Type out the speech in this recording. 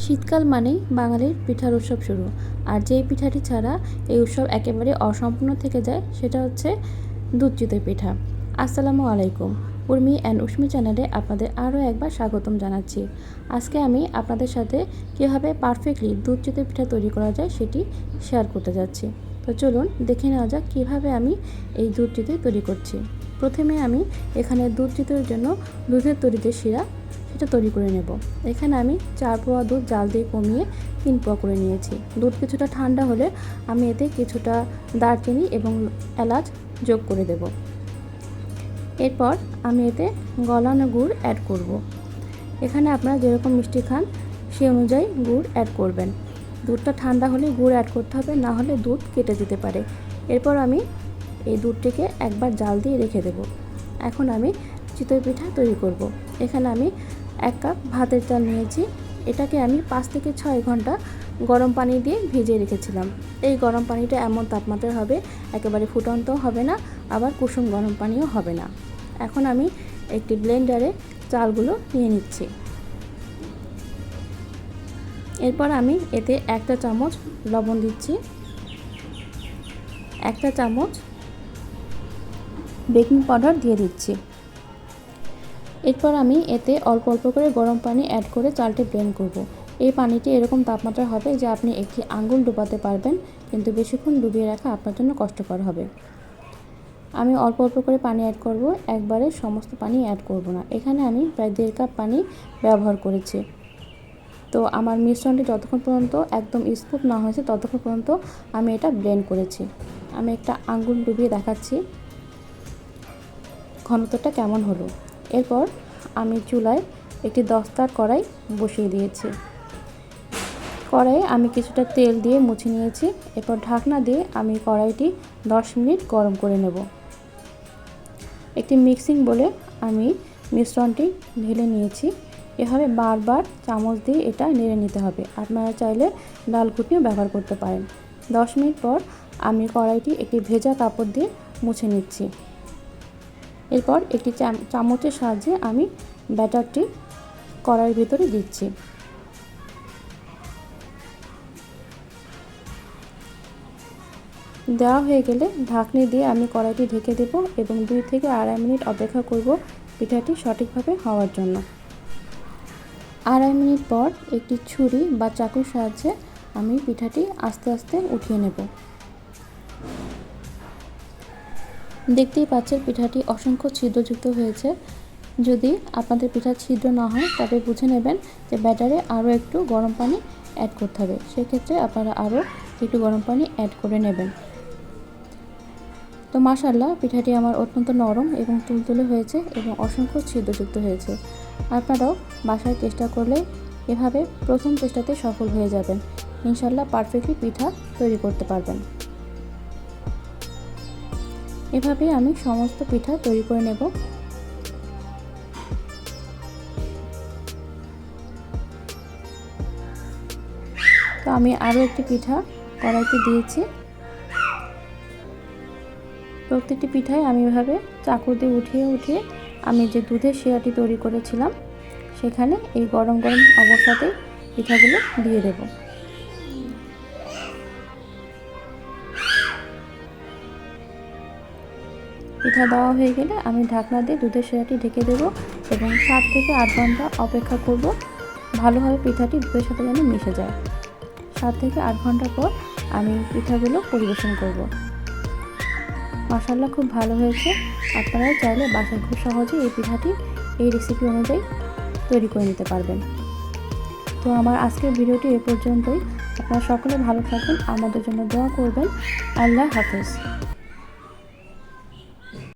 শীতকাল মানেই বাঙালির পিঠার উৎসব শুরু। আর যেই পিঠাটি ছাড়া এই উৎসব একেবারে অসম্পূর্ণ থেকে যায় সেটা হচ্ছে দুধ চিতই পিঠা। আসসালামু আলাইকুম, উর্মি অ্যান্ড উষ্মি চ্যানেলে আপনাদের আরও একবার স্বাগতম জানাচ্ছি। আজকে আমি আপনাদের সাথে কীভাবে পারফেক্টলি দুধ চিতই পিঠা তৈরি করা যায় সেটি শেয়ার করতে যাচ্ছি। তো চলুন দেখে নেওয়া যাক কীভাবে আমি এই দুধ চিতই তৈরি করছি। প্রথমে আমি এখানে দুধ চিতইয়ের জন্য দুধের তৈরিতে শিরা সেটা তৈরি করে নেব। এখানে আমি 4 পোয়া দুধ জাল দিয়ে কমিয়ে 3 পোয়া করে নিয়েছি। দুধ কিছুটা ঠান্ডা হলে আমি এতে কিছুটা দারচিনি এবং এলাচ যোগ করে দেব। এরপর আমি এতে গলানো গুড় অ্যাড করব। এখানে আপনারা যেরকম মিষ্টি খান সেই অনুযায়ী গুড় অ্যাড করবেন। দুধটা ঠান্ডা হলে গুড় অ্যাড করতে হবে, না হলে দুধ কেটে যেতে পারে। এরপর আমি এই দুধটিকে একবার জাল দিয়ে রেখে দেব। এখন আমি চিতই পিঠা তৈরি করব। এখানে আমি 1 কাপ ভাতের চাল নিয়েছি। এটাকে আমি 5 থেকে 6 ঘন্টা গরম পানি দিয়ে ভিজিয়ে রেখেছিলাম। এই গরম পানিটা এমন তাপমাত্রার হবে, একেবারে ফুটন্তও হবে না, আবার কুসুম গরম পানিও হবে না। এখন আমি একটি ব্লেন্ডারে চালগুলো নিয়ে নিচ্ছি। এরপর আমি এতে 1 চা চামচ লবণ দিচ্ছি, 1 চা চামচ বেকিং পাউডার দিয়ে দিচ্ছি। এরপর আমি এতে অল্প অল্প করে গরম পানি অ্যাড করে চালটি ব্লেন্ড করব। এই পানিটি এরকম তাপমাত্রা হবে যে আপনি একটি আঙ্গুল ডুবাতে পারবেন, কিন্তু বেশিক্ষণ ডুবিয়ে রাখা আপনার জন্য কষ্টকর হবে। আমি অল্প অল্প করে পানি অ্যাড করব, একবারে সমস্ত পানি অ্যাড করব না। এখানে আমি প্রায় 1.5 কাপ পানি ব্যবহার করেছি। তো আমার মিশ্রণটি যতক্ষণ পর্যন্ত একদম স্মুথ না হয়েছে ততক্ষণ পর্যন্ত আমি এটা ব্লেন্ড করেছি। আমি একটা আঙ্গুল ডুবিয়ে দেখাচ্ছি ঘনত্বটা কেমন হলো। এরপর আমি চুলায় একটি দস্তার কড়াই বসিয়ে দিয়েছি। কড়াইয়ে আমি কিছুটা তেল দিয়ে মুছে নিয়েছি। এরপর ঢাকনা দিয়ে আমি কড়াইটি 10 মিনিট গরম করে নেব। একটি মিক্সিং বলে আমি মিশ্রণটি ঢেলে নিয়েছি। এভাবে বারবার চামচ দিয়ে এটা নেড়ে নিতে হবে। আপনারা চাইলে ডাল ঘুটনিও ব্যবহার করতে পারেন। 10 মিনিট পর আমি কড়াইটি একটি ভেজা কাপড় দিয়ে মুছে নিচ্ছি। এরপর একটি চামচের সাহায্যে আমি ব্যাটারটি কড়াইয়ের ভিতরে দিচ্ছি। দেওয়া হয়ে গেলে ঢাকনি দিয়ে আমি কড়াইটি ঢেকে দেব এবং 2 থেকে 2.5 মিনিট অপেক্ষা করব পিঠাটি সঠিকভাবে হওয়ার জন্য। 2.5 মিনিট পর একটি ছুরি বা চাকুর সাহায্যে আমি পিঠাটি আস্তে আস্তে উঠিয়ে নেব। দেখতেই পাচ্ছেন পিঠাটি অসংখ্য ছিদ্রযুক্ত হয়েছে। যদি আপনাদের পিঠা ছিদ্র না হয় তবে বুঝে নেবেন যে ব্যাটারে আরও একটু গরম পানি অ্যাড করতে হবে। সেক্ষেত্রে আপনারা আরও একটু গরম পানি অ্যাড করে নেবেন। তো মাশাআল্লাহ, পিঠাটি আমার অত্যন্ত নরম এবং তুলতুলে হয়েছে এবং অসংখ্য ছিদ্রযুক্ত হয়েছে। আপনারাও বাসায় চেষ্টা করলে এভাবে প্রথম চেষ্টাতে সফল হয়ে যাবেন। ইনশাআল্লাহ পারফেক্টলি পিঠা তৈরি করতে পারবেন। এভাবে আমি সমস্ত পিঠা তৈরি করে নেব। তো আমি আরও একটি পিঠা কড়াইতে দিয়েছি। প্রত্যেকটি পিঠায় আমি এভাবে চাকু দিয়ে উঠিয়ে উঠিয়ে আমি যে দুধের শিরাটি তৈরি করেছিলাম সেখানে এই গরম গরম অবস্থাতেই পিঠাগুলো দিয়ে দেব। পিঠা দেওয়া হয়ে গেলে আমি ঢাকনা দিয়ে দুধের শিরাটি ঢেকে দেব এবং 7 থেকে 8 ঘন্টা অপেক্ষা করব ভালোভাবে পিঠাটি দুধের সাথে যেন মিশে যায়। 7 থেকে 8 ঘন্টা পর আমি পিঠাগুলো পরিবেশন করব। মাশাআল্লাহ, খুব ভালো হয়েছে। আপনারা চাইলে বাসায় খুব সহজে এই পিঠাটি এই রেসিপি অনুযায়ী তৈরি করে নিতে পারবেন। তো আমার আজকের ভিডিওটি এ পর্যন্তই। আপনারা সকলে ভালো থাকবেন, আমাদের জন্য দোয়া করবেন। আল্লাহ হাফেজ।